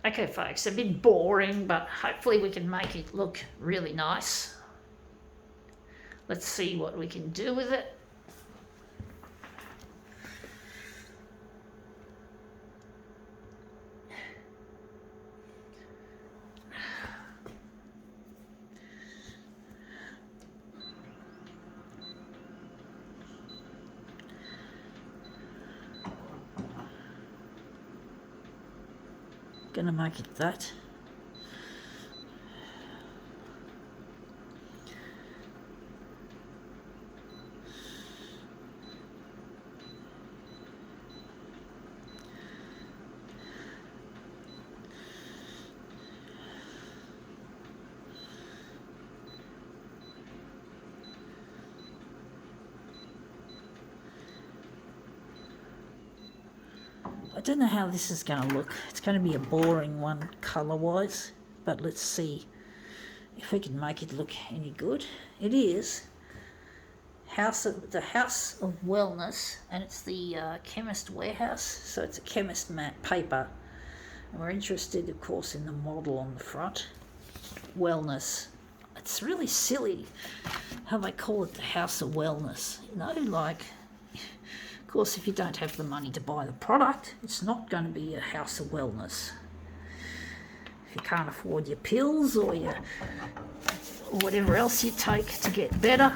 Okay, folks, a bit boring, but hopefully we can make it look really nice. Let's see what we can do with it. Gonna make it that. I don't know how this is going to look. It's going to be a boring one colour-wise, but let's see if we can make it look any good. It is the House of Wellness, and it's the Chemist warehouse, so it's a Chemist matte paper. And we're interested, of course, in the model on the front. Wellness. It's really silly how they call it the House of Wellness. You know, like... Of course, if you don't have the money to buy the product, it's not going to be a House of Wellness. If you can't afford your pills or whatever else you take to get better.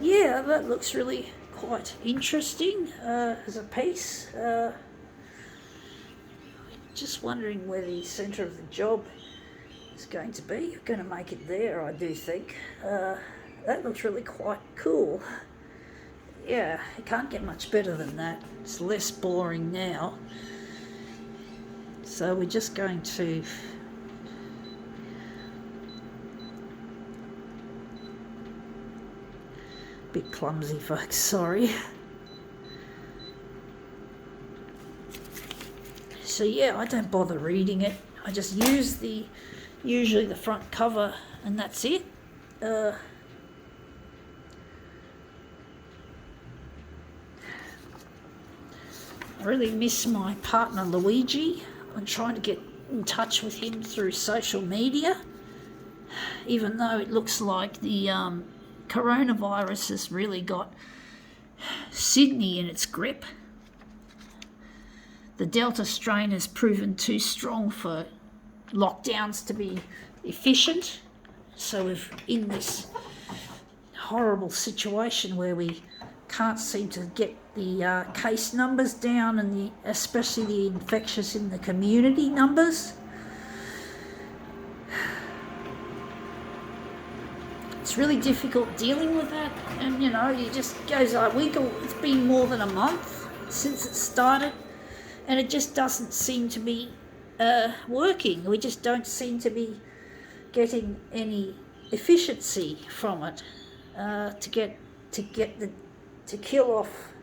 Yeah, that looks really quite interesting as a piece. Just wondering where the centre of the job is going to be. I'm going to make it there, I do think. That looks really quite cool. Yeah, it can't get much better than that. It's less boring now. So we're just going to... Bit clumsy, folks, sorry. So yeah, I don't bother reading it. I just use usually the front cover, and that's it. I really miss my partner Luigi. I'm trying to get in touch with him through social media, even though it looks like the coronavirus has really got Sydney in its grip. The Delta strain has proven too strong for lockdowns to be efficient. So we're in this horrible situation where we can't seem to get the case numbers down, and especially the infectious in the community numbers. It's really difficult dealing with that, and you know, it just goes a week, or it's been more than a month since it started, and it just doesn't seem to be working. We just don't seem to be getting any efficiency from it to kill off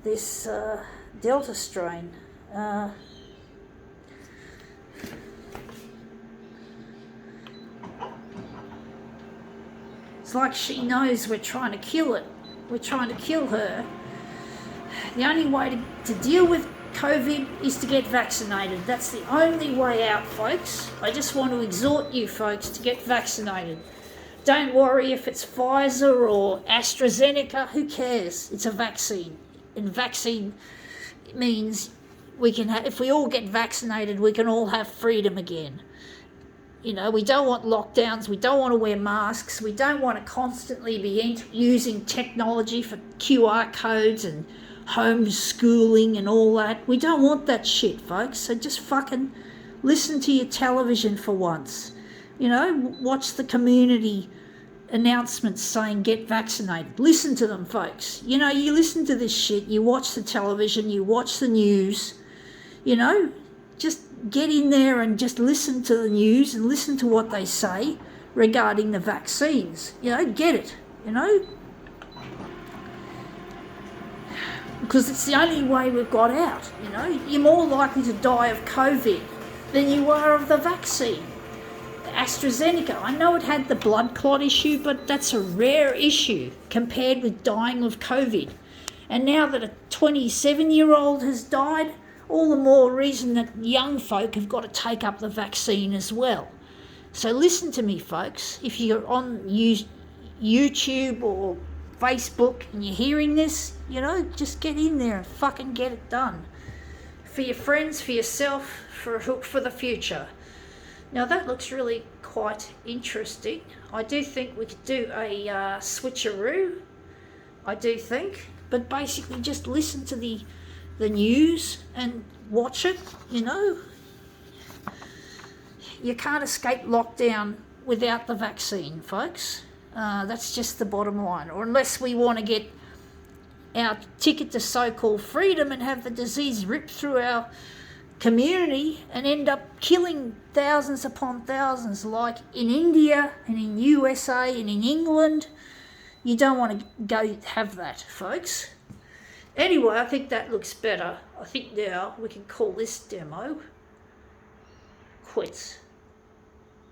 this Delta strain. It's like she knows we're trying to kill it. We're trying to kill her. The only way to deal with COVID is to get vaccinated. That's the only way out, folks. I just want to exhort you folks to get vaccinated. Don't worry if it's Pfizer or AstraZeneca. Who cares? It's a vaccine. And vaccine means we can if we all get vaccinated, we can all have freedom again. You know, we don't want lockdowns, we don't want to wear masks, we don't want to constantly be using technology for QR codes and homeschooling and all that. We don't want that shit, folks. So just fucking listen to your television for once. You know, watch the community announcements saying get vaccinated. Listen to them, folks. You know, you listen to this shit, you watch the television, you watch the news, you know, just get in there and just listen to the news and listen to what they say regarding the vaccines. You know, get it, you know. because it's the only way we've got out. You know, you're more likely to die of COVID than you are of the vaccine. AstraZeneca, I know it had the blood clot issue, but that's a rare issue compared with dying of COVID. And now that a 27-year-old has died, all the more reason that young folk have got to take up the vaccine as well. So listen to me, folks. If you're on YouTube or Facebook and you're hearing this, you know, just get in there and fucking get it done. For your friends, for yourself, for the future. Now that looks really quite interesting. I do think we could do a switcheroo. I do think. But basically just listen to the news and watch it, you know. You can't escape lockdown without the vaccine, folks. That's just the bottom line. Or unless we want to get our ticket to so-called freedom and have the disease ripped through our community and end up killing thousands upon thousands, like in India and in USA and in England. You don't want to go have that, folks. Anyway, I think that looks better. I think now we can call this demo quits.